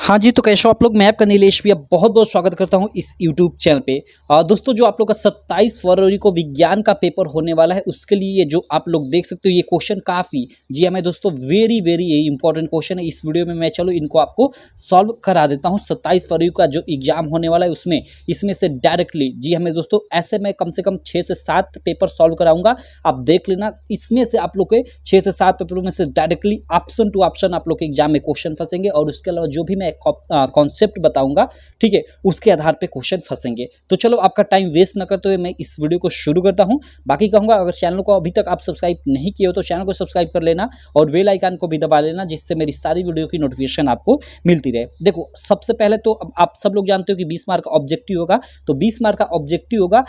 हाँ जी, तो कैसे हो आप लोग। मैं आपका नीलेश भैया बहुत-बहुत स्वागत करता हूँ इस यूट्यूब चैनल पे। दोस्तों, जो आप लोग का 27 फरवरी को विज्ञान का पेपर होने वाला है, उसके लिए ये जो आप लोग देख सकते हो ये क्वेश्चन काफ़ी, जी हाँ मैं दोस्तों, वेरी वेरी ये इंपॉर्टेंट क्वेश्चन है। इस वीडियो में मैं चलो इनको आपको सॉल्व करा देता हूँ। 27 फरवरी का जो एग्जाम होने वाला है उसमें इसमें से डायरेक्टली, जी हाँ मैं दोस्तों, ऐसे मैं कम से कम 6 से 7 पेपर सॉल्व कराऊंगा। आप देख लेना, इसमें से आप लोग के 6 से 7 पेपरों में से डायरेक्टली ऑप्शन टू ऑप्शन आप लोग के एग्जाम में क्वेश्चन फंसेंगे, और उसके अलावा जो भी मैं कॉन्सेप्ट बताऊंगा, ठीक है, उसके आधार पे क्वेश्चन फंसेंगे। तो चलो आपका टाइम वेस्ट न करते हुए मैं इस वीडियो को शुरू करता हूं। बाकी कहूंगा, अगर चैनल को अभी तक आप सब्सक्राइब नहीं किए हो तो चैनल को सब्सक्राइब कर लेना और बेल आइकन को भी दबा लेना, जिससे मेरी सारी वीडियो की नोटिफिकेशन आपको मिलती रहे। देखो, सबसे पहले तो आप सब लोग जानते हो कि 20 मार्क का ऑब्जेक्टिव होगा। तो 20 मार्क का ऑब्जेक्टिव होगा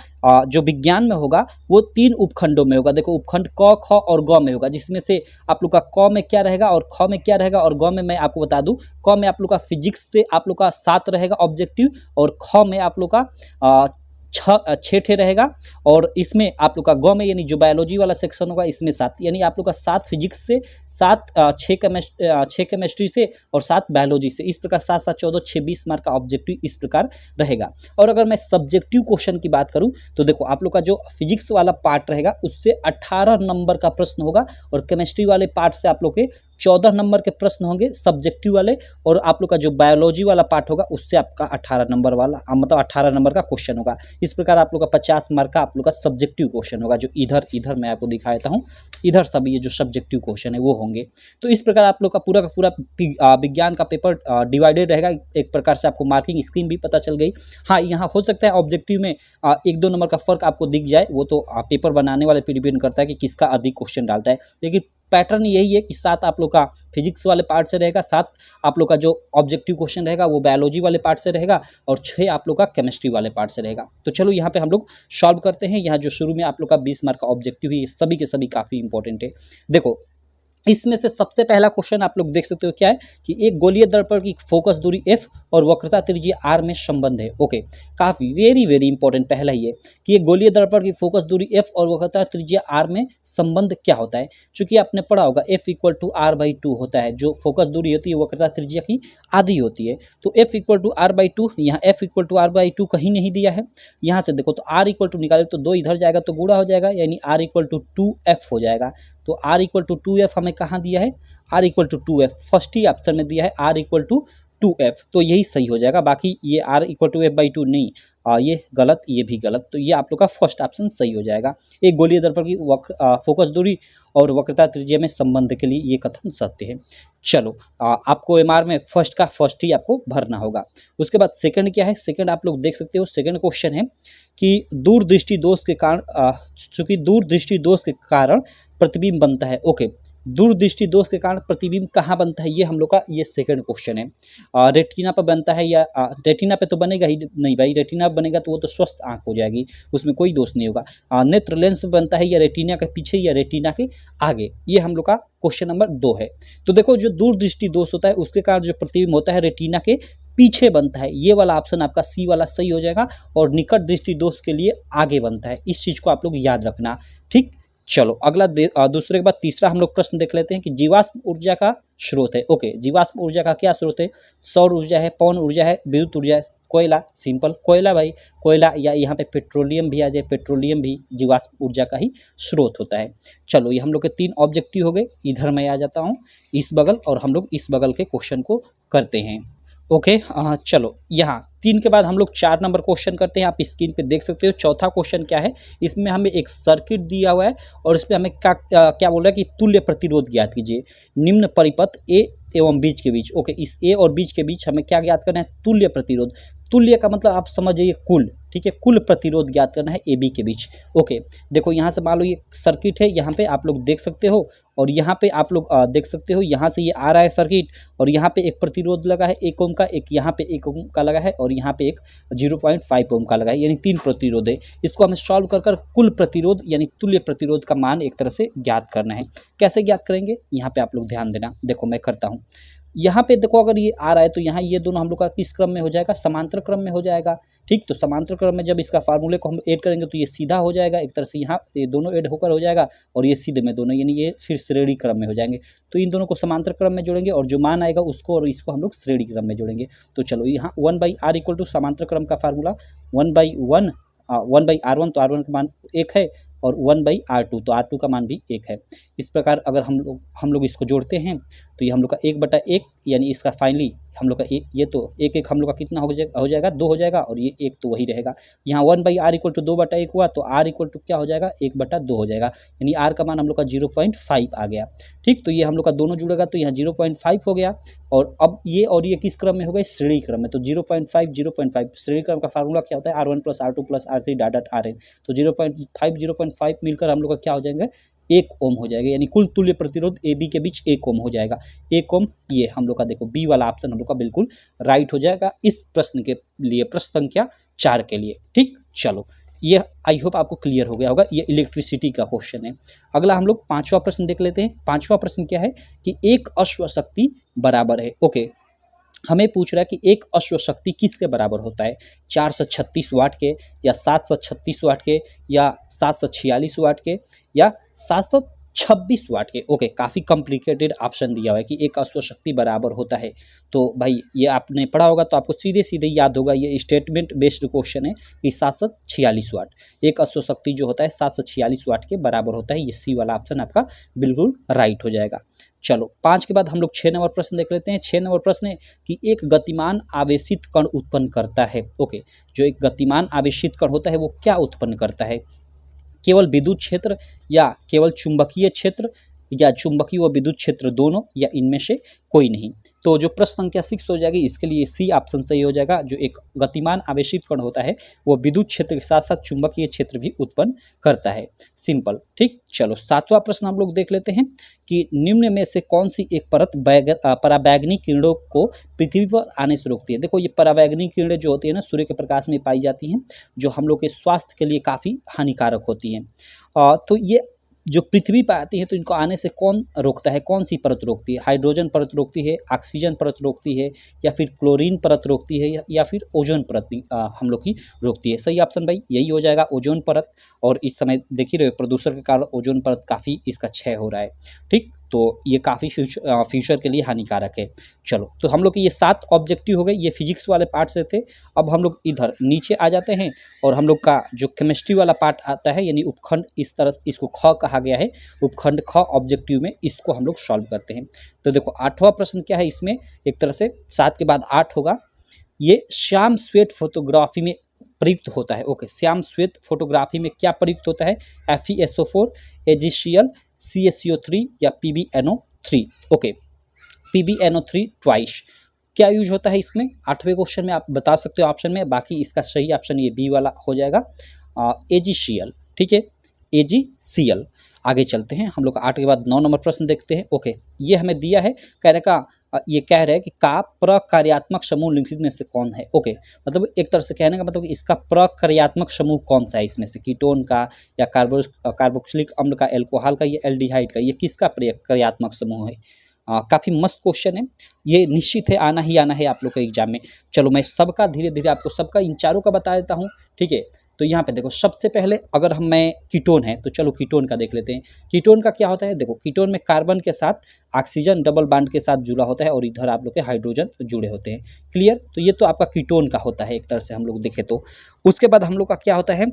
जो विज्ञान में होगा वो 3 उपखंडों में होगा। देखो, उपखंड क, ख और ग में होगा, जिसमें से आप लोग का क में क्या रहेगा और ख में क्या रहेगा, और ग में मैं आपको बता दूं, क में आप लोग का फिजिक्स से आप लोग का 7 रहेगा ऑब्जेक्टिव, और ख में आप लोग का 6 ठे रहेगा, और इसमें आप लोग का ग में यानी जो बायोलॉजी वाला सेक्शन होगा इसमें 7, यानी आप लोग का 7 फिजिक्स से, 7 6 केमिस्ट्री से और 7 बायोलॉजी से। इस प्रकार 7 7 14 6 20 मार्क का ऑब्जेक्टिव इस प्रकार रहेगा। और अगर मैं सब्जेक्टिव क्वेश्चन की बात करूं तो देखो, आप लोग का जो फिजिक्स वाला पार्ट रहेगा उससे 18 नंबर का प्रश्न होगा, और केमिस्ट्री वाले पार्ट से आप लोग के 14 नंबर के प्रश्न होंगे सब्जेक्टिव वाले, और आप लोग का जो बायोलॉजी वाला पार्ट होगा उससे आपका 18 नंबर वाला मतलब 18 नंबर का क्वेश्चन होगा। इस प्रकार आप लोग का 50 मार्क का आप लोग का सब्जेक्टिव क्वेश्चन होगा, जो इधर इधर मैं आपको दिखा देता हूँ, इधर सब ये जो सब्जेक्टिव क्वेश्चन है वो होंगे। तो इस प्रकार आप लोग का पूरा विज्ञान का पेपर डिवाइडेड रहेगा। एक प्रकार से आपको मार्किंग स्कीम भी पता चल गई। हाँ, यहाँ हो सकता है ऑब्जेक्टिव में 1-2 नंबर का फर्क आपको दिख जाए, वो तो पेपर बनाने वाले पे डिपेंड करता है कि किसका अधिक क्वेश्चन डालता है, लेकिन पैटर्न यही है कि 7 आप लोग का फिजिक्स वाले पार्ट से रहेगा, 7 आप लोग का जो ऑब्जेक्टिव क्वेश्चन रहेगा वो बायोलॉजी वाले पार्ट से रहेगा, और 6 आप लोग का केमिस्ट्री वाले पार्ट से रहेगा। तो चलो यहाँ पे हम लोग सॉल्व करते हैं। यहाँ जो शुरू में आप लोग का 20 मार्क का ऑब्जेक्टिव है, ये सभी के सभी काफ़ी इंपॉर्टेंट है। देखो, इसमें से सबसे पहला क्वेश्चन आप लोग देख सकते हो क्या है कि एक गोलीय दर्पण की फोकस दूरी f और वक्रता त्रिज्या r में संबंध है। ओके, काफी वेरी वेरी इंपॉर्टेंट पहला ही है कि एक गोलीय दर्पण की फोकस दूरी f और वक्रता त्रिज्या r में संबंध क्या होता है। चूंकि आपने पढ़ा होगा f इक्वल टू r/2 होता है, जो फोकस दूरी होती है वक्रता त्रिज्या की आधी होती है। तो f इक्वल टू r/2, यहाँ f इक्वल टू r/2 कहीं नहीं दिया है। यहाँ से देखो, तो r इक्वल टू निकाले तो 2 इधर जाएगा तो गुणा हो जाएगा, यानी r इक्वल टू 2f हो जाएगा। तो r इक्वल टू 2f हमें कहाँ दिया है, r equal to 2f first ही ऑप्शन में दिया है, r इक्वल टू 2f, तो यही सही हो जाएगा। बाकी ये r इक्वल टू f/2 नहीं, ये गलत, ये भी गलत, तो ये आप लोग का फर्स्ट ऑप्शन सही हो जाएगा। एक गोलीय दर्पण की फोकस दूरी और वक्रता त्रिज्या में संबंध के लिए ये कथन सत्य है। चलो, आपको एमआर में फर्स्ट का फर्स्ट ही आपको भरना होगा। उसके बाद सेकंड क्या है, सेकंड आप लोग देख सकते हो, सेकंड क्वेश्चन है कि दूरदृष्टि दोष के कारण, चूंकि दूरदृष्टि दोष के कारण प्रतिबिंब बनता है। ओके, दूरदृष्टि दोष के कारण प्रतिबिंब कहाँ बनता है, ये हम लोग का ये सेकंड क्वेश्चन है। रेटिना पर बनता है या रेटिना पे तो बनेगा ही नहीं भाई, रेटिना पे बनेगा तो वो तो स्वस्थ आंख हो जाएगी, उसमें कोई दोष नहीं होगा। नेत्र लेंस पे बनता है या रेटिना के पीछे या रेटिना के आगे, ये हम लोग का क्वेश्चन नंबर 2 है। तो देखो, जो दूरदृष्टि दोष होता है उसके कारण जो प्रतिबिंब होता है रेटिना के पीछे बनता है, ये वाला ऑप्शन आपका सी वाला सही हो जाएगा, और निकट दृष्टि दोष के लिए आगे बनता है। इस चीज को आप लोग याद रखना, ठीक। चलो, अगला दूसरे के बाद तीसरा हम लोग प्रश्न देख लेते हैं कि जीवाश्म ऊर्जा का स्रोत है। ओके, जीवाश्म ऊर्जा का क्या स्रोत है, सौर ऊर्जा है, पवन ऊर्जा है, विद्युत ऊर्जा है, कोयला, सिंपल कोयला भाई, कोयला, या यहाँ पे पेट्रोलियम भी आ जाए, पेट्रोलियम भी जीवाश्म ऊर्जा का ही स्रोत होता है। चलो, ये हम लोग के 3 ऑब्जेक्टिव हो गए। इधर मैं आ जाता हूँ इस बगल, और हम लोग इस बगल के क्वेश्चन को करते हैं। ओके, चलो, यहाँ 3 के बाद हम लोग 4 नंबर क्वेश्चन करते हैं। आप स्क्रीन पे देख सकते हो। चौथा क्वेश्चन क्या है, इसमें हमें एक सर्किट दिया हुआ है, और इसमें हमें क्या बोल रहा है कि तुल्य प्रतिरोध ज्ञात कीजिए निम्न परिपथ ए एवं बीच के बीच। ओके, इस ए और बीच के बीच हमें क्या ज्ञात करना है, तुल्य प्रतिरोध। तुल्य का मतलब आप समझ जाइए कुल, ठीक है, कुल प्रतिरोध ज्ञात करना है ए बी के बीच। ओके, देखो, यहाँ से मान लो ये सर्किट है, यहाँ पे आप लोग देख सकते हो, और यहाँ पे आप लोग देख सकते हो, यहाँ से ये आ रहा है सर्किट, और यहाँ पे एक प्रतिरोध लगा है 1 ओम का, एक यहाँ पे 1 ओम का लगा है, और यहाँ पे एक 0.5 ओम का लगा है, यानी 3 प्रतिरोध है। इसको हमें सॉल्व कर कुल प्रतिरोध यानी तुल्य प्रतिरोध का मान एक तरह से ज्ञात करना है। कैसे ज्ञात करेंगे, यहाँ पे आप लोग ध्यान देना। देखो, मैं करता हूँ। यहाँ पे देखो अगर ये आ रहा है तो यहाँ ये दोनों हम लोग का किस क्रम में हो जाएगा, समांतर क्रम में हो जाएगा। ठीक, तो समांतर क्रम में जब इसका फार्मूले को हम ऐड करेंगे तो ये सीधा हो जाएगा, एक तरह से यहाँ ये दोनों ऐड होकर हो जाएगा और ये सीधे में दोनों, यानी ये फिर श्रेणी क्रम में हो जाएंगे। तो इन दोनों को समांतर क्रम में जोड़ेंगे और जो मान आएगा उसको और इसको हम लोग श्रेणी क्रम में जोड़ेंगे। तो चलो यहाँ 1/r इक्वल टू समांतर क्रम का फार्मूला 1/1 तो R1 का मान 1 है और 1/r2 तो R2 का मान भी 1 है। इस प्रकार अगर हम लोग इसको जोड़ते हैं तो ये हम लोग का 1/1 यानी इसका फाइनली हम लोग का ये तो 1 हम लोग का कितना हो जाएगा 2 हो जाएगा और ये 1 तो वही रहेगा। यहाँ 1/r इक्वल टू 2/1 हुआ तो r इक्वल टू क्या हो जाएगा 1/2 हो जाएगा, यानी r का मान हम लोग का 0.5 आ गया। ठीक, तो ये हम लोग का दोनों जुड़ेगा तो यहाँ 0.5 हो गया और अब ये और ये किस क्रम में हो गए, श्रेणी क्रम में। तो 0.5 श्रेणी क्रम का फार्मूला क्या होता है, R1 + R2 + R3 dot Rn। तो 0.5 मिलकर हम लोग का क्या हो जाएंगे 1 ओम हो जाएगा, यानी कुल तुल्य प्रतिरोध AB के बीच 1 ओम हो जाएगा। 1 ओम ये हम लोग का देखो बी वाला ऑप्शन हम लोग का बिल्कुल राइट हो जाएगा इस प्रश्न के लिए, प्रश्न संख्या 4 के लिए। ठीक, चलो ये आई होप आपको क्लियर हो गया होगा, ये इलेक्ट्रिसिटी का क्वेश्चन है। अगला हम लोग 5वां प्रश्न देख लेते हैं। 5वां प्रश्न क्या है कि एक अश्व शक्ति बराबर है। ओके, हमें पूछ रहा है कि एक अश्व शक्ति किसके बराबर होता है, 436 वाट के या 736 वाट के या 746 वाट के या 726 वाट के। ओके, काफ़ी कॉम्प्लिकेटेड ऑप्शन दिया हुआ है कि एक अश्व शक्ति बराबर होता है। तो भाई ये आपने पढ़ा होगा तो आपको सीधे सीधे याद होगा, ये स्टेटमेंट बेस्ड क्वेश्चन है कि 746 वाट एक अश्व शक्ति जो होता है 746 वाट के बराबर होता है। ये सी वाला ऑप्शन आपका बिल्कुल राइट हो जाएगा। चलो 5 के बाद हम लोग 6 नंबर प्रश्न देख लेते हैं। 6 नंबर प्रश्न है कि एक गतिमान आवेशित कण उत्पन्न करता है। ओके, जो एक गतिमान आवेशित कण होता है वो क्या उत्पन्न करता है, केवल विद्युत क्षेत्र या केवल चुंबकीय क्षेत्र या चुंबकीय व विद्युत क्षेत्र दोनों या इनमें से कोई नहीं। तो जो प्रश्न संख्या 6 हो जाएगी इसके लिए सी ऑप्शन सही हो जाएगा। जो एक गतिमान आवेशित कण होता है वो विद्युत क्षेत्र के साथ साथ चुंबकीय क्षेत्र भी उत्पन्न करता है। सिंपल। ठीक, चलो 7वां प्रश्न हम लोग देख लेते हैं कि निम्न में से कौन सी एक परत पराबैंगनी किरणों को पृथ्वी पर आने से रोकती है। देखो ये पराबैंगनी किरणें जो होती है ना सूर्य के प्रकाश में पाई जाती हैं, जो हम लोग के स्वास्थ्य के लिए काफ़ी हानिकारक होती हैं। तो ये जो पृथ्वी पर आती है तो इनको आने से कौन रोकता है, कौन सी परत रोकती है, हाइड्रोजन परत रोकती है, ऑक्सीजन परत रोकती है या फिर क्लोरीन परत रोकती है या फिर ओजोन परत हम लोग की रोकती है। सही ऑप्शन भाई यही हो जाएगा, ओजोन परत। और इस समय देख ही रहे हो प्रदूषण के कारण ओजोन परत काफ़ी इसका क्षय हो रहा है। ठीक, तो ये काफ़ी फ्यूचर के लिए हानिकारक है। चलो तो हम लोग के ये 7 ऑब्जेक्टिव हो गए, ये फिजिक्स वाले पार्ट से थे। अब हम लोग इधर नीचे आ जाते हैं और हम लोग का जो केमिस्ट्री वाला पार्ट आता है यानी उपखंड, इस तरह इसको ख कहा गया है, उपखंड ख ऑब्जेक्टिव में इसको हम लोग सॉल्व करते हैं। तो देखो 8वां प्रश्न क्या है, इसमें एक तरह से 7 के बाद 8 होगा। ये श्याम श्वेत फोटोग्राफी में प्रयुक्त होता है। ओके, श्याम श्वेत फोटोग्राफी में क्या प्रयुक्त होता है, FeSO4, AgCl, CaCO3 या PbNO3। ओके, PbNO3 ट्वाइस क्या यूज होता है इसमें, 8वें क्वेश्चन में आप बता सकते हो ऑप्शन में। बाकी इसका सही ऑप्शन ये बी वाला हो जाएगा, AgCl। ठीक है, AgCl। आगे चलते हैं हम लोग 8 के बाद 9 नंबर प्रश्न देखते हैं। ओके, ये हमें दिया है, ये कह रहे हैं कि का प्रकार्यात्मक समूह निम्नलिखित में से कौन है। ओके, मतलब एक तरह से कहने का मतलब इसका प्रकार्यात्मक समूह कौन सा है इसमें से, कीटोन का या कार्बोक्सिलिक अम्ल का, एल्कोहल का, या एल्डिहाइड का, ये किसका प्रकार्यात्मक समूह है। काफ़ी मस्त क्वेश्चन है, ये निश्चित है आना ही आना है आप लोग के एग्जाम में। चलो मैं सबका धीरे धीरे आपको सबका इन चारों का बता देता हूँ। ठीक है, तो यहाँ पे देखो सबसे पहले अगर मैं कीटोन है तो चलो कीटोन का देख लेते हैं। कीटोन का क्या होता है, देखो कीटोन में कार्बन के साथ ऑक्सीजन डबल बॉन्ड के साथ जुड़ा होता है और इधर आप लोग के हाइड्रोजन जुड़े होते हैं। क्लियर, तो ये तो आपका कीटोन का होता है एक तरह से हम लोग देखें तो। उसके बाद हम लोग का क्या होता है,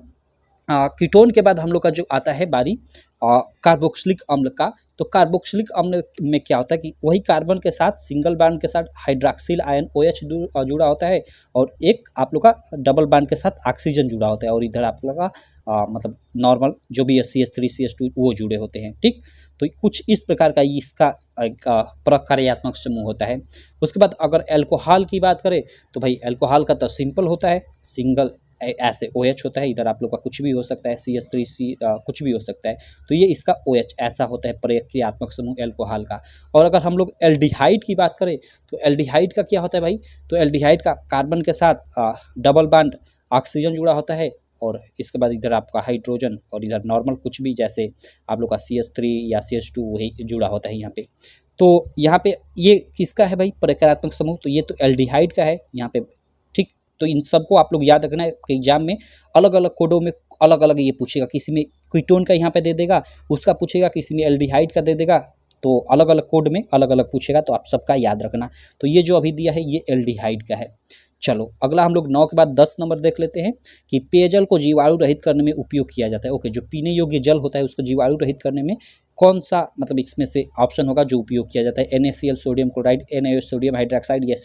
कीटोन के बाद हम लोग का जो आता है बारी कार्बोक्सिलिक अम्ल का। तो कार्बोक्सिलिक अम्ल में क्या होता है कि वही कार्बन के साथ सिंगल बॉन्ड के साथ हाइड्रॉक्सिल आयन OH जुड़ा होता है और एक आप लोग का डबल बॉन्ड के साथ ऑक्सीजन जुड़ा होता है और इधर आप लोग का मतलब नॉर्मल जो भी CH3 CH2 वो जुड़े होते हैं। ठीक, तो कुछ इस प्रकार का इसका प्रकार्यात्मक समूह होता है। उसके बाद अगर एल्कोहल की बात करें तो भाई एल्कोहल का तो सिंपल होता है, सिंगल ऐसे OH होता है, इधर आप लोग का कुछ भी हो सकता है, CH3 कुछ भी हो सकता है। तो ये इसका OH ऐसा होता है प्रक्रियात्मक समूह एल्कोहल का। और अगर हम लोग एल्डिहाइड की बात करें तो एल्डिहाइड का क्या होता है भाई, तो एल्डिहाइड का कार्बन के साथ डबल बॉन्ड ऑक्सीजन जुड़ा होता है और इसके बाद इधर आपका हाइड्रोजन और इधर नॉर्मल कुछ भी जैसे आप लोग का CH3 या CH2 वही जुड़ा होता है यहाँ पे। तो यहाँ पे ये किसका है भाई, प्रकारात्मक समूह, तो ये तो एल्डिहाइड का है यहाँ पे, ठीक। तो इन सबको आप लोग याद रखना है कि एग्जाम में अलग अलग कोडों में अलग अलग ये पूछेगा, किसी में कीटोन का यहाँ पे दे देगा, उसका पूछेगा, किसी में एल्डिहाइड का दे देगा, तो अलग अलग कोड में अलग अलग पूछेगा, तो आप सबका याद रखना। तो ये जो अभी दिया है ये एल्डिहाइड का है। चलो अगला हम लोग 9 के बाद 10 नंबर देख लेते हैं कि पेयजल को जीवाणु रहित करने में उपयोग किया जाता है। ओके, जो पीने योग्य जल होता है उसको जीवाणु रहित करने में कौन सा मतलब इसमें से ऑप्शन होगा जो उपयोग किया जाता है, NaCl sodium chloride, NaOH sodium hydroxide, या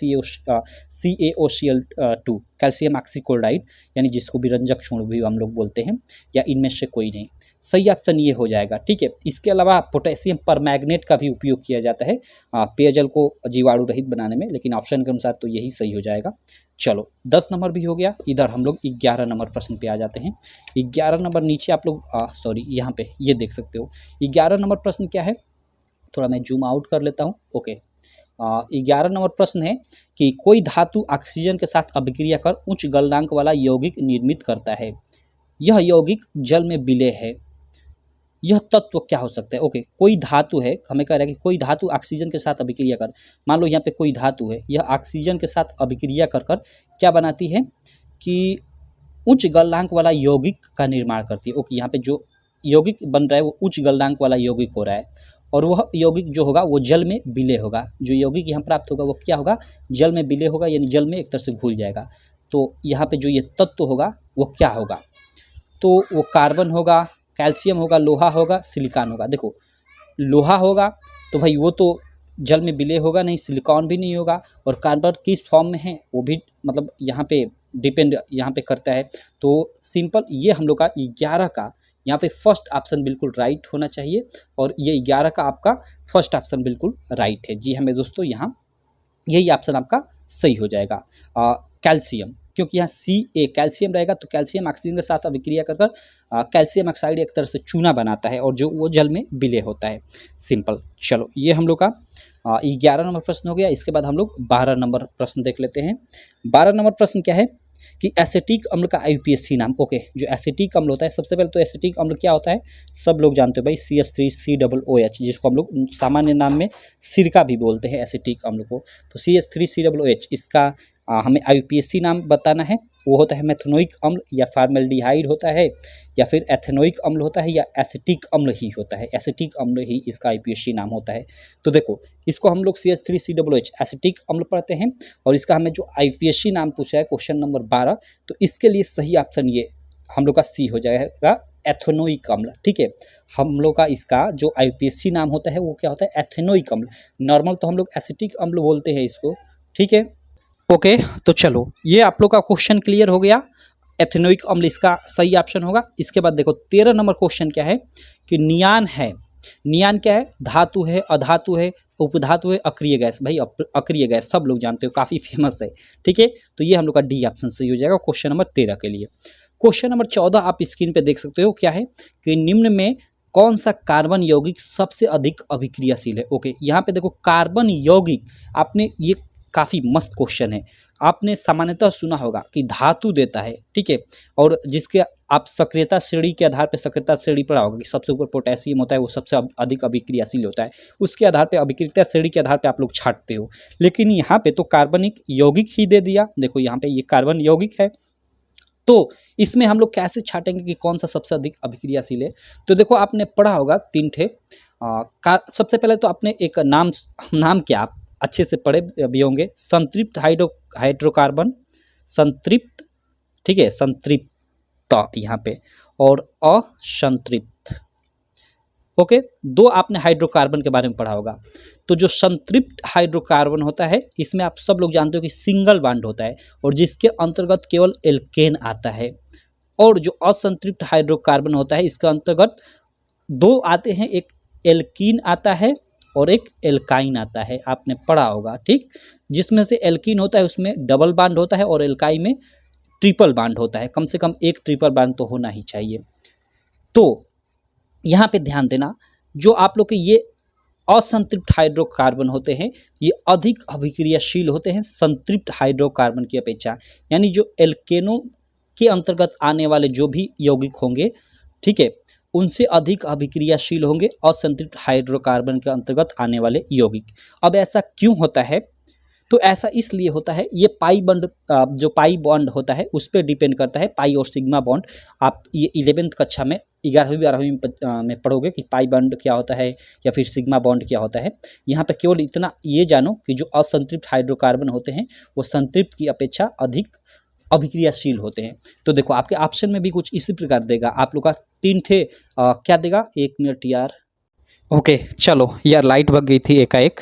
CaOCl2 कैल्शियम ऑक्सीक्लोराइड, यानी जिसको विरंजक चूर्ण भी हम लोग बोलते हैं, या इनमें से कोई नहीं। सही ऑप्शन ये हो जाएगा, ठीक है। इसके अलावा पोटेशियम परमैंगनेट का भी उपयोग किया जाता है पेयजल को जीवाणु रहित बनाने में, लेकिन ऑप्शन के अनुसार तो यही सही हो जाएगा। चलो 10 नंबर भी हो गया। इधर हम लोग 11 नंबर प्रश्न पे आ जाते हैं। 11 नंबर नीचे आप लोग सॉरी यहाँ पे ये देख सकते हो। 11 नंबर प्रश्न क्या है, थोड़ा मैं जूम आउट कर लेता हूँ। ओके, 11 नंबर प्रश्न है कि कोई धातु ऑक्सीजन के साथ अभिक्रिया कर उच्च गलनांक वाला यौगिक निर्मित करता है, यह यौगिक जल में विलेय है, यह तत्व क्या हो सकता है। ओके, कोई धातु है, हमें कह रहा है कि कोई धातु ऑक्सीजन के साथ अभिक्रिया कर, मान लो यहाँ पे कोई धातु है, यह ऑक्सीजन के साथ अभिक्रिया कर कर क्या बनाती है कि उच्च गलनांक वाला यौगिक का निर्माण करती है। ओके, यहाँ पे जो यौगिक बन रहा है वो उच्च गलनांक वाला यौगिक हो रहा है, और वह यौगिक जो होगा वो जल में विलेय होगा। जो यौगिक यहाँ प्राप्त होगा वो क्या होगा, जल में विलेय होगा, यानी जल में एक तरह से घुल जाएगा। तो यहाँ पे जो ये तत्व होगा वो क्या होगा, तो वो कार्बन होगा, कैल्शियम होगा, लोहा होगा, सिलिकॉन होगा। देखो लोहा होगा तो भाई वो तो जल में विलेय होगा नहीं, सिलिकॉन भी नहीं होगा, और कार्बन किस फॉर्म में है वो भी मतलब यहाँ पे डिपेंड यहाँ पे करता है। तो सिंपल ये हम लोग का 11 का यहाँ पे फर्स्ट ऑप्शन बिल्कुल राइट होना चाहिए, और ये 11 का आपका फर्स्ट ऑप्शन बिल्कुल राइट है। जी हाँ मेरे दोस्तों, यहाँ यही ऑप्शन आपका सही हो जाएगा, कैल्शियम, क्योंकि यहाँ Ca कैल्शियम रहेगा, तो कैल्शियम ऑक्सीजन के साथ अभिक्रिया कर कर कैल्शियम ऑक्साइड एक तरह से चूना बनाता है, और जो वो जल में विलेय होता है। सिंपल। चलो ये हम लोग का 11 नंबर प्रश्न हो गया। इसके बाद हम लोग 12 नंबर प्रश्न देख लेते हैं। 12 नंबर प्रश्न क्या है कि एसिटिक अम्ल का IUPAC नाम। ओके, जो एसिटिक अम्ल होता है, सबसे पहले तो एसिटिक अम्ल क्या होता है सब लोग जानते हो भाई, CH3COOH, जिसको हम लोग सामान्य नाम में सिरका भी बोलते हैं एसिटिक अम्ल को। तो CH3COOH इसका हमें IUPAC नाम बताना है। वो होता है मेथनोइक अम्ल, या फॉर्मेल्डिहाइड होता है, या फिर एथेनोइक अम्ल होता है, या एसिटिक अम्ल ही होता है। एसिटिक अम्ल ही इसका IUPAC नाम होता है। तो देखो इसको हम लोग CH3COOH एसिटिक अम्ल पढ़ते हैं, और इसका हमें जो IUPAC नाम पूछा है क्वेश्चन नंबर 12, तो इसके लिए सही ऑप्शन ये हम लोग का C हो जाएगा, एथेनोइक अम्ल। ठीक है, हम लोग का इसका जो IUPAC नाम होता है वो क्या होता है, एथेनोइक अम्ल। नॉर्मल तो हम लोग एसिटिक अम्ल बोलते हैं इसको, ठीक है। ओके, तो चलो ये आप लोग का क्वेश्चन क्लियर हो गया, एथेनोइक अम्ल इसका सही ऑप्शन होगा। इसके बाद देखो 13 नंबर क्वेश्चन क्या है कि नियान है। नियान क्या है, धातु है, अधातु है, उपधातु है, अक्रिय गैस। भाई अक्रिय गैस सब लोग जानते हो, काफ़ी फेमस है, ठीक है। तो ये हम लोग का डी ऑप्शन सही हो जाएगा क्वेश्चन नंबर 13 के लिए। क्वेश्चन नंबर 14 आप स्क्रीन पे देख सकते हो, क्या है कि निम्न में कौन सा कार्बन यौगिक सबसे अधिक अभिक्रियाशील है। ओके, यहाँ पे देखो कार्बन यौगिक, आपने ये काफ़ी मस्त क्वेश्चन है। आपने सामान्यतः सुना होगा कि धातु देता है, ठीक है, और जिसके आप सक्रियता श्रेणी के आधार पर सक्रियता श्रेणी पढ़ा होगा कि सबसे ऊपर पोटेशियम होता है, वो सबसे अधिक अभिक्रियाशील होता है, उसके आधार पे अभिक्रिया श्रेणी के आधार पे आप लोग छांटते हो। लेकिन यहाँ पे तो कार्बनिक यौगिक ही दे दिया। देखो यहाँ पे ये कार्बन यौगिक है, तो इसमें हम लोग कैसे छाटेंगे कि कौन सा सबसे अधिक अभिक्रियाशील है। तो देखो आपने पढ़ा होगा 3 ठे सबसे पहले तो आपने एक नाम क्या आप अच्छे से पढ़े भी होंगे, संतृप्त हाइड्रोकार्बन, संतृप्त, ठीक है, संतृप्त यहाँ पे, और असंतृप्त। ओके, 2 आपने हाइड्रोकार्बन के बारे में पढ़ा होगा। तो जो संतृप्त हाइड्रोकार्बन होता है इसमें आप सब लोग जानते हो कि सिंगल बॉन्ड होता है, और जिसके अंतर्गत केवल एल्केन आता है। और जो असंतृप्त हाइड्रोकार्बन होता है इसके अंतर्गत 2 आते हैं, एक एल्कीन आता है और एक एल्काइन आता है, आपने पढ़ा होगा, ठीक। जिसमें से एल्कीन होता है उसमें डबल बॉन्ड होता है, और एल्काइन में ट्रिपल बॉन्ड होता है, कम से कम एक ट्रिपल बॉन्ड तो होना ही चाहिए। तो यहाँ पे ध्यान देना, जो आप लोग के ये असंतृप्त हाइड्रोकार्बन होते हैं ये अधिक अभिक्रियाशील होते हैं संतृप्त हाइड्रोकार्बन की अपेक्षा। यानी जो एल्केनो के अंतर्गत आने वाले जो भी यौगिक होंगे, ठीक है, उनसे अधिक अभिक्रियाशील होंगे असंतृप्त हाइड्रोकार्बन के अंतर्गत आने वाले यौगिक। अब ऐसा क्यों होता है? तो ऐसा इसलिए होता है, ये पाई बॉन्ड जो पाई बॉन्ड होता है उस पर डिपेंड करता है, पाई और सिग्मा बॉन्ड। आप ये 11वीं कक्षा में 11वीं में पढ़ोगे कि पाई बॉन्ड क्या होता है या फिर सिग्मा बॉन्ड क्या होता है। यहाँ पे केवल इतना ये जानो कि जो असंतृप्त हाइड्रोकार्बन होते हैं वो संतृप्त की अपेक्षा अधिक अभिक्रियाशील होते हैं। तो देखो आपके ऑप्शन में भी कुछ इसी प्रकार देगा, आप लोग का 3 थे क्या देगा, 1 मिनट यार, ओके चलो यार लाइट भग गई थी एकाएक।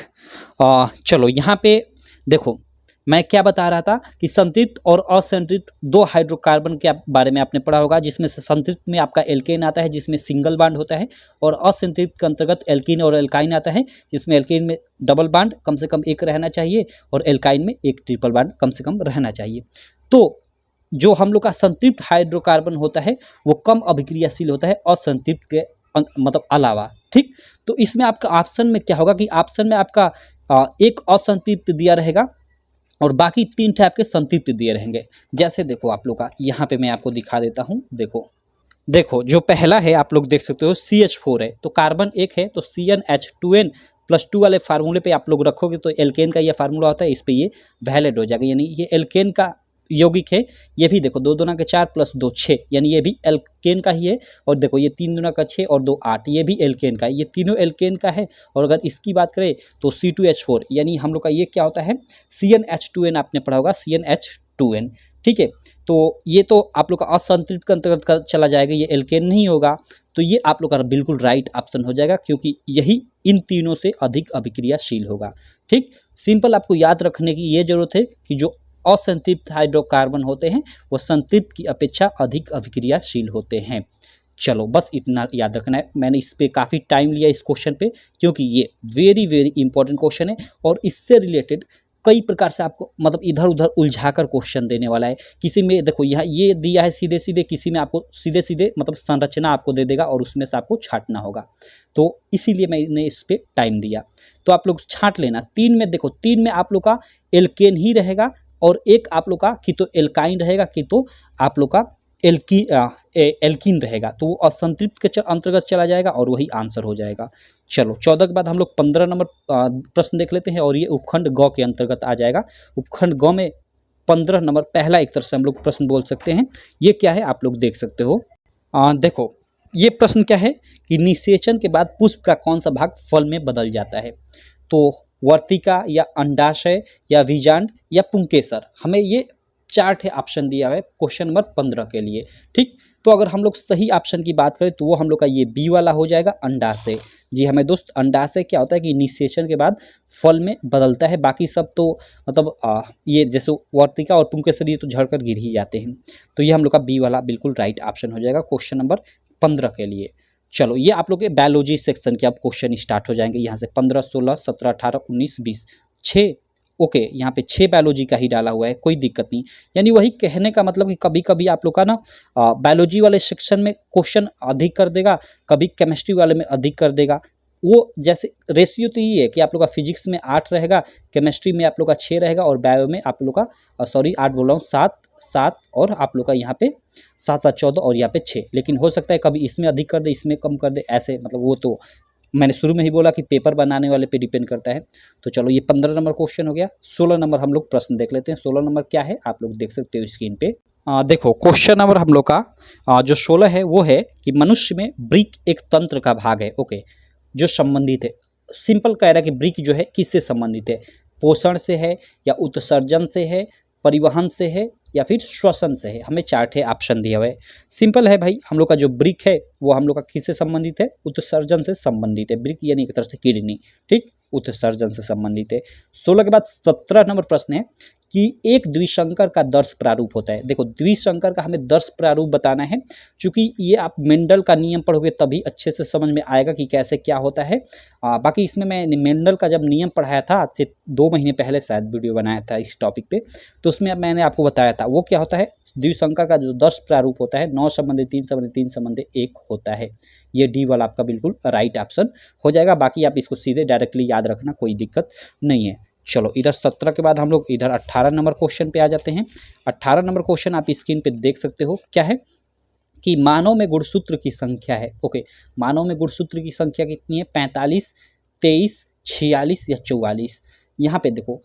चलो यहाँ पे देखो मैं क्या बता रहा था कि संतृप्त और असंतृप्त 2 हाइड्रोकार्बन के बारे में आपने पढ़ा होगा, जिसमें से संतृप्त में आपका एल्केन आता है जिसमें सिंगल बॉन्ड होता है, और असंतृप्त के अंतर्गत एल्कीन और एल्काइन आता है जिसमें एल्केन में डबल बॉन्ड कम से कम 1 रहना चाहिए और एल्काइन में 1 ट्रिपल बॉन्ड कम से कम रहना चाहिए। तो जो हम लोग का संतृप्त हाइड्रोकार्बन होता है वो कम अभिक्रियाशील होता है असंतृप्त के मतलब अलावा, ठीक। तो इसमें आपका ऑप्शन में क्या होगा कि ऑप्शन में आपका एक असंतृप्त दिया रहेगा और बाकी 3 थे आपके संतृप्त दिए रहेंगे। जैसे देखो आप लोग का यहाँ पे मैं आपको दिखा देता हूँ, देखो जो पहला है आप लोग देख सकते हो CH4 है, तो कार्बन 1 है तो CnH2n+2 वाले फार्मूले पे आप लोग रखोगे तो एल्केन का ये फार्मूला होता है, इस पे ये वैलिड हो जाएगा, यानी ये एल्केन का यौगिक है। ये भी देखो 2 दूना के 4 + 2 6, यानी ये भी एल्केन का ही है। और देखो ये 3 दूना का 6 और 2 8, ये भी एल्केन का है, ये तीनों एल्केन का है। और अगर इसकी बात करें तो C2H4 यानी हम लोग का ये क्या होता है, CnH2n आपने पढ़ा होगा, CnH2n, ठीक है। तो ये तो आप लोग का असंतृप्त के अंतर्गत चला जाएगा, ये एल्केन नहीं होगा। तो ये आप लोग का बिल्कुल राइट ऑप्शन हो जाएगा क्योंकि यही इन तीनों से अधिक अभिक्रियाशील होगा, ठीक। सिंपल आपको याद रखने की ये जरूरत है कि जो असंतृप्त हाइड्रोकार्बन होते हैं वो संतृप्त की अपेक्षा अधिक अभिक्रियाशील होते हैं। चलो बस इतना याद रखना है। मैंने इस पे काफ़ी टाइम लिया इस क्वेश्चन पे क्योंकि ये वेरी वेरी इंपॉर्टेंट क्वेश्चन है और इससे रिलेटेड कई प्रकार से आपको मतलब इधर उधर उलझाकर क्वेश्चन देने वाला है। किसी में देखो यहाँ ये दिया है सीधे सीधे, किसी में आपको सीधे सीधे मतलब संरचना आपको दे देगा और उसमें से आपको छांटना होगा, तो इसीलिए मैंने इस पर टाइम दिया। तो आप लोग छांट लेना। 3 में देखो 3 में आप लोग का एल्केन ही रहेगा और एक आप लोग का कि तो एल्काइन रहेगा कि तो आप लोग का एल्कीन रहेगा, तो वो असंतृप्त के अंतर्गत चला जाएगा और वही आंसर हो जाएगा। चलो 14 के बाद हम लोग 15 नंबर प्रश्न देख लेते हैं और ये उपखंड ग के अंतर्गत आ जाएगा। उपखंड ग में 15 नंबर पहला एक तरह से हम लोग प्रश्न बोल सकते हैं। ये क्या है आप लोग देख सकते हो। देखो ये प्रश्न क्या है कि निषेचन के बाद पुष्प का कौन सा भाग फल में बदल जाता है, तो वर्तिका या अंडाशय या बीजांड या पुंकेसर। हमें ये 4 ऑप्शन दिया है क्वेश्चन नंबर 15 के लिए, ठीक। तो अगर हम लोग सही ऑप्शन की बात करें तो वो हम लोग का ये बी वाला हो जाएगा, अंडाशय। जी हमें दोस्त, अंडाशय क्या होता है कि निषेचन के बाद फल में बदलता है, बाकी सब तो मतलब ये जैसे वर्तिका और पुंकेसर ये तो झड़कर गिर ही जाते हैं। तो ये हम लोग का बी वाला बिल्कुल राइट ऑप्शन हो जाएगा क्वेश्चन नंबर 15 के लिए। चलो ये आप लोग के बायोलॉजी सेक्शन के अब क्वेश्चन स्टार्ट हो जाएंगे यहाँ से 15, 16, 17, 18, 19, 20, 6। ओके यहाँ पे 6 बायोलॉजी का ही डाला हुआ है, कोई दिक्कत नहीं। यानी वही कहने का मतलब कि कभी कभी आप लोग का ना बायोलॉजी वाले सेक्शन में क्वेश्चन अधिक कर देगा, कभी केमिस्ट्री वाले में अधिक कर देगा। वो जैसे रेशियो तो ये है कि आप लोग का फिजिक्स में 8 रहेगा, केमिस्ट्री में आप लोग का 6 रहेगा और बायो में आप लोग का 8 बोल रहा हूँ 7 और आप लोग का यहाँ पे 7 14 और यहाँ पे 6। लेकिन हो सकता है कभी इसमें अधिक कर दे इसमें कम कर दे, ऐसे मतलब वो तो मैंने शुरू में ही बोला कि पेपर बनाने वाले पे डिपेंड करता है। तो चलो ये 15 नंबर क्वेश्चन हो गया। 16 नंबर हम लोग प्रश्न देख लेते हैं। 16 नंबर क्या है आप लोग देख सकते हो स्क्रीन पे। देखो क्वेश्चन नंबर हम लोग का जो 16 है वो है कि मनुष्य में ब्रिक एक तंत्र का भाग है, ओके, जो संबंधित है। सिंपल कह रहा है कि ब्रिक जो है किससे संबंधित है, पोषण से है या उत्सर्जन से है, परिवहन से है या फिर श्वसन से है। हमें 4 ऑप्शन दिया हुआ है। सिंपल है भाई, हम लोग का जो ब्रिक है वो हम लोग का किससे संबंधित है, उत्सर्जन से संबंधित है। ब्रिक यानी एक तरह से किडनी, ठीक, उत्सर्जन से संबंधित है। 16 के बाद 17 नंबर प्रश्न है कि एक द्विसंकर का दर्श प्रारूप होता है। देखो द्विसंकर का हमें दर्श प्रारूप बताना है, क्योंकि ये आप मेंडल का नियम पढ़ोगे तभी अच्छे से समझ में आएगा कि कैसे क्या होता है। बाकी इसमें मैं मेंडल का जब नियम पढ़ाया था आज से 2 महीने पहले शायद वीडियो बनाया था इस टॉपिक पे, तो उसमें मैंने आपको बताया था वो क्या होता है। द्विसंकर का जो दर्श प्रारूप होता है 9 संबंधी 3 संबंधी 3 संबंधी 1 होता है। ये डी वाला आपका बिल्कुल राइट ऑप्शन हो जाएगा। बाकी आप इसको सीधे डायरेक्टली याद रखना, कोई दिक्कत नहीं है। चलो इधर 17 के बाद हम लोग इधर 18 नंबर क्वेश्चन पे आ जाते हैं। 18 नंबर क्वेश्चन आप स्क्रीन पे देख सकते हो क्या है कि मानव में गुणसूत्र की संख्या है। ओके, मानव में गुणसूत्र की संख्या कितनी है? 45, 23, 46 या 44। यहाँ पे देखो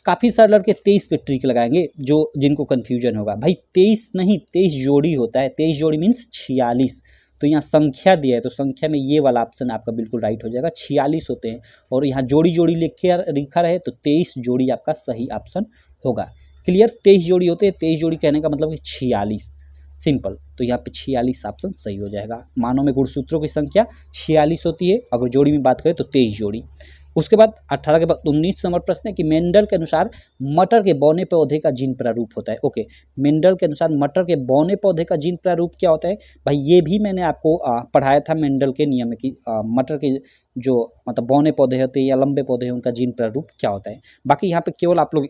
काफ़ी सारे लड़के 23 पे ट्रिक लगाएंगे, जो जिनको कन्फ्यूजन होगा। भाई 23 नहीं, 23 जोड़ी होता है। 23 जोड़ी मीन्स 46। तो यहाँ संख्या दिया है तो संख्या में ये वाला ऑप्शन आपका बिल्कुल राइट हो जाएगा। 46 होते हैं और यहाँ जोड़ी जोड़ी लिखा रहे तो 23 जोड़ी आपका सही ऑप्शन होगा। क्लियर? 23 जोड़ी होते हैं, 23 जोड़ी कहने का मतलब कि 46, सिंपल। तो यहाँ पे 46 ऑप्शन सही हो जाएगा। मानव में गुणसूत्रों की संख्या 46 होती है, अगर जोड़ी में बात करें तो 23 जोड़ी। उसके बाद 18 के बाद 19 नंबर प्रश्न है कि मेंडल के अनुसार मटर के बौने पौधे का जीन प्रारूप होता है। ओके, मेंडल के अनुसार मटर के बौने पौधे का जीन प्रारूप क्या होता है? भाई ये भी मैंने आपको पढ़ाया था मेंडल के नियम में कि मटर के जो मतलब बौने पौधे होते हैं या लंबे पौधे हैं उनका जीन प्रारूप क्या होता है। बाकी यहाँ पे केवल आप लोग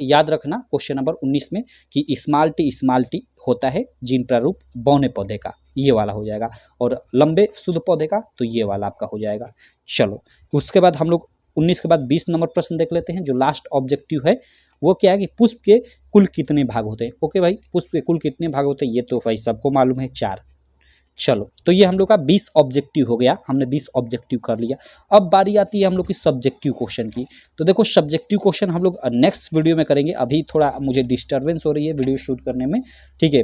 याद रखना क्वेश्चन नंबर 19 में कि स्मॉल टी होता है जीन प्रारूप बौने पौधे का, ये वाला हो जाएगा, और लंबे शुद्ध पौधे का तो ये वाला आपका हो जाएगा। चलो उसके बाद हम लोग 19 के बाद 20 नंबर प्रश्न देख लेते हैं। जो लास्ट ऑब्जेक्टिव है वो क्या है कि पुष्प के कुल कितने भाग होते हैं। ओके भाई, पुष्प के कुल कितने भाग होते हैं ये तो भाई सबको मालूम है, 4। चलो तो ये हम लोग का 20 ऑब्जेक्टिव हो गया, हमने 20 ऑब्जेक्टिव कर लिया। अब बारी आती है हम लोग की सब्जेक्टिव क्वेश्चन की। तो देखो सब्जेक्टिव क्वेश्चन हम लोग नेक्स्ट वीडियो में करेंगे, अभी थोड़ा मुझे डिस्टर्बेंस हो रही है वीडियो शूट करने में, ठीक है।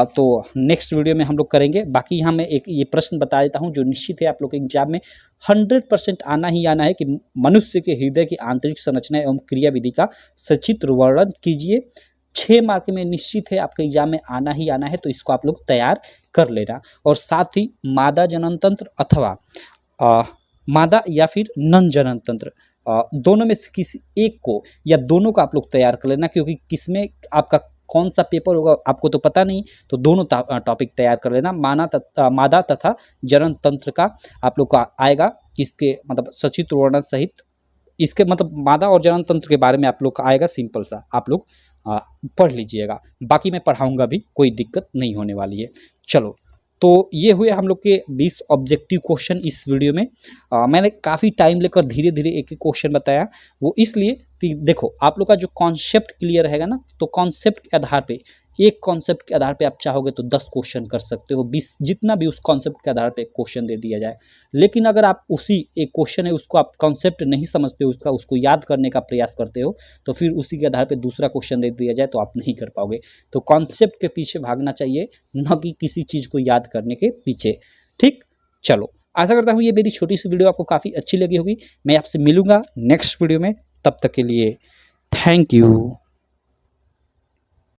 तो नेक्स्ट वीडियो में हम लोग करेंगे। बाकी यहाँ मैं एक ये प्रश्न बता देता हूँ जो निश्चित है आप लोग के एग्जाम में 100% आना ही आना है कि मनुष्य के हृदय की आंतरिक संरचना एवं क्रियाविधि का सचित्र वर्णन कीजिए। 6 मार्क में निश्चित है आपके एग्जाम में आना ही आना है, तो इसको आप लोग तैयार कर लेना। और साथ ही मादा जनन तंत्र अथवा मादा या फिर नन जनन तंत्र, दोनों में से किसी एक को या दोनों का आप लोग तैयार कर लेना, क्योंकि किसमें आपका कौन सा पेपर होगा आपको तो पता नहीं, तो दोनों टॉपिक तैयार कर लेना। मादा तथा जनन तंत्र का आप लोग का आएगा किसके मतलब सचित्र वर्णन सहित, इसके मतलब मादा और जनन तंत्र के बारे में आप लोग का आएगा, सिंपल सा आप लोग पढ़ लीजिएगा। बाकी मैं पढ़ाऊंगा भी, कोई दिक्कत नहीं होने वाली है। चलो तो ये हुए हम लोग के 20 ऑब्जेक्टिव क्वेश्चन इस वीडियो में। मैंने काफ़ी टाइम लेकर धीरे धीरे एक एक क्वेश्चन बताया, वो इसलिए कि देखो आप लोग का जो कॉन्सेप्ट क्लियर रहेगा ना, तो कॉन्सेप्ट के आधार पे, एक कॉन्सेप्ट के आधार पे आप चाहोगे तो 10 क्वेश्चन कर सकते हो, 20 जितना भी उस कॉन्सेप्ट के आधार पे क्वेश्चन दे दिया जाए। लेकिन अगर आप उसी एक क्वेश्चन है उसको आप कॉन्सेप्ट नहीं समझते हो, उसको याद करने का प्रयास करते हो, तो फिर उसी के आधार पे दूसरा क्वेश्चन दे दिया जाए तो आप नहीं कर पाओगे। तो कॉन्सेप्ट के पीछे भागना चाहिए, न कि किसी चीज़ को याद करने के पीछे। ठीक, चलो आशा करता हूँ ये मेरी छोटी सी वीडियो आपको काफ़ी अच्छी लगी होगी। मैं आपसे मिलूंगा नेक्स्ट वीडियो में, तब तक के लिए थैंक यू।